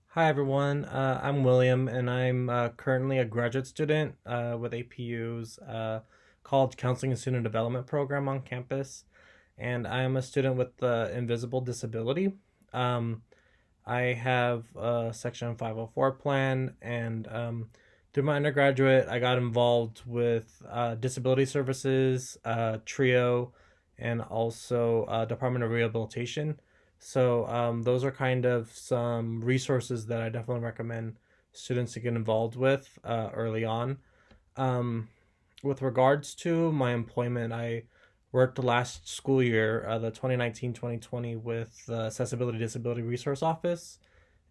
Hi everyone, I'm William and I'm currently a graduate student with APU's College Counseling and Student Development program on campus. And I am a student with the invisible disability. Um, I have a Section 504 plan, and through my undergraduate, I got involved with disability services, TRIO, and also Department of Rehabilitation. So those are kind of some resources that I definitely recommend students to get involved with early on. Um, with regards to my employment, I worked last school year, the 2019-2020, with the Accessibility Disability Resource Office,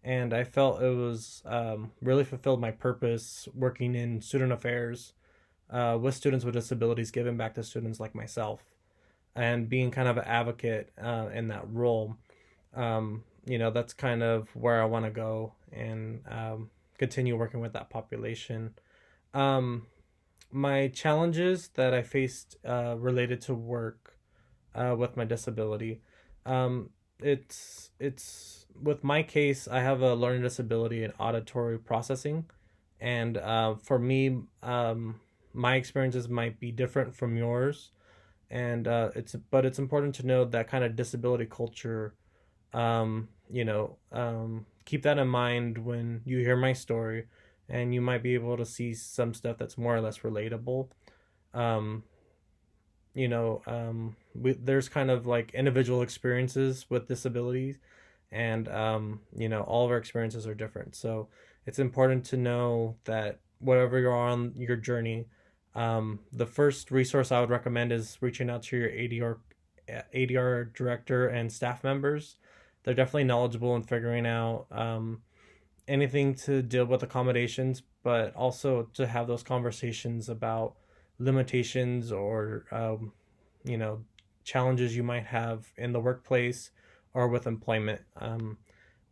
and I felt it was really fulfilled my purpose working in student affairs with students with disabilities, giving back to students like myself, and being kind of an advocate in that role. That's kind of where I want to go and continue working with that population. Um, my challenges that I faced related to work with my disability. Um, it's with my case, I have a learning disability in auditory processing, and for me, my experiences might be different from yours, and it's important to know that kind of disability culture. Keep that in mind when you hear my story, and you might be able to see some stuff that's more or less relatable. Um, there's kind of like individual experiences with disabilities, and all of our experiences are different. So it's important to know that whatever you're on your journey, the first resource I would recommend is reaching out to your ADR director and staff members. They're definitely knowledgeable in figuring out anything to deal with accommodations, but also to have those conversations about limitations or you know challenges you might have in the workplace or with employment.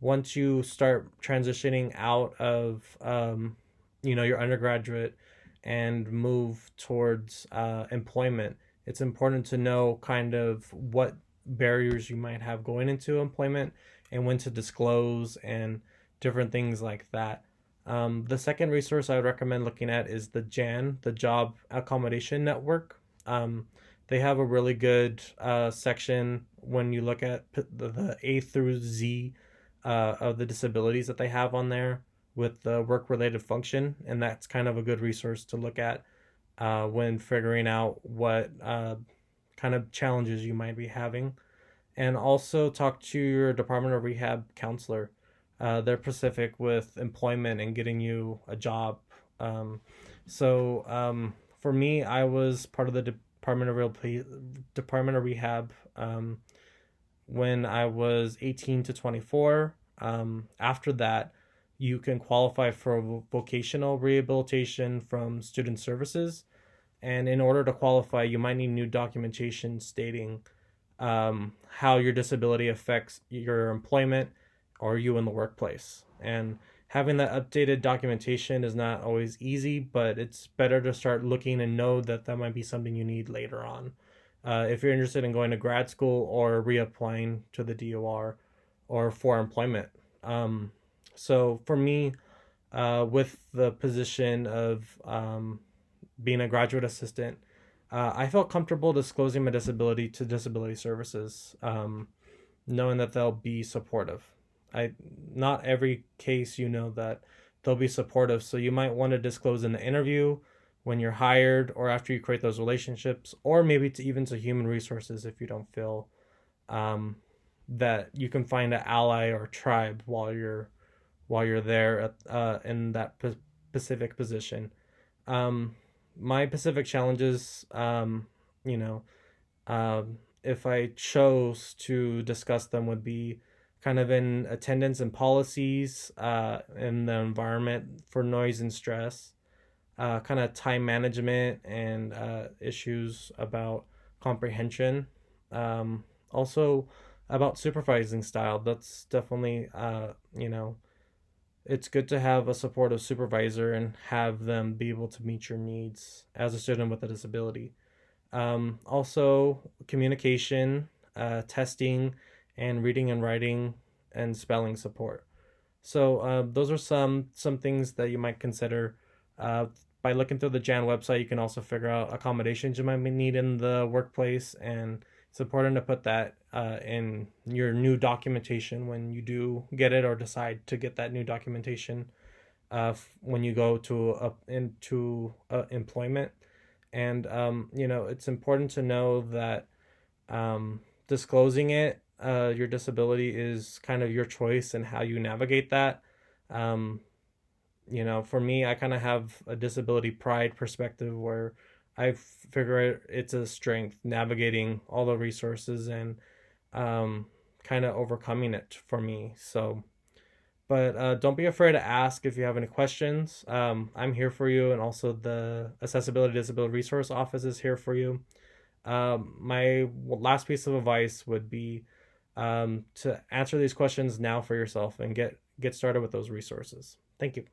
Once you start transitioning out of your undergraduate and move towards employment, it's important to know kind of what barriers you might have going into employment and when to disclose and different things like that. The second resource I would recommend looking at is the JAN, the Job Accommodation Network. They have a really good section when you look at the A through Z of the disabilities that they have on there with the work related function. And that's kind of a good resource to look at when figuring out what kind of challenges you might be having. And also talk to your Department of Rehab counselor. They're specific with employment and getting you a job. For me, I was part of the Department of Rehab when I was 18 to 24. After that, you can qualify for vocational rehabilitation from Student Services. And in order to qualify, you might need new documentation stating how your disability affects your employment or you in the workplace. And having that updated documentation is not always easy, but it's better to start looking and know that that might be something you need later on. If you're interested in going to grad school or reapplying to the DOR or for employment. So for me, with the position of being a graduate assistant, I felt comfortable disclosing my disability to disability services, knowing that they'll be supportive. I Not every case that they'll be supportive, so you might want to disclose in the interview when you're hired or after you create those relationships, or maybe to even to human resources if you don't feel um, that you can find an ally or tribe while you're there in that specific position. Um, my specific challenges, if I chose to discuss them, would be kind of in attendance and policies, in the environment for noise and stress, kind of time management and issues about comprehension. Also about supervising style. That's definitely, it's good to have a supportive supervisor and have them be able to meet your needs as a student with a disability. Also, communication, testing, and reading and writing and spelling support. So those are some things that you might consider. Uh, by looking through the Jan website, you can also figure out accommodations you might need in the workplace, and it's important to put that in your new documentation when you do get it or decide to get that new documentation when you go to into employment. And it's important to know that disclosing it, your disability, is kind of your choice and how you navigate that. Um, for me, I kind of have a disability pride perspective where I figure it's a strength navigating all the resources and um, kind of overcoming it for me. So, but don't be afraid to ask if you have any questions. I'm here for you, and also the Accessibility Disability Resource Office is here for you. My last piece of advice would be to answer these questions now for yourself and get started with those resources. Thank you.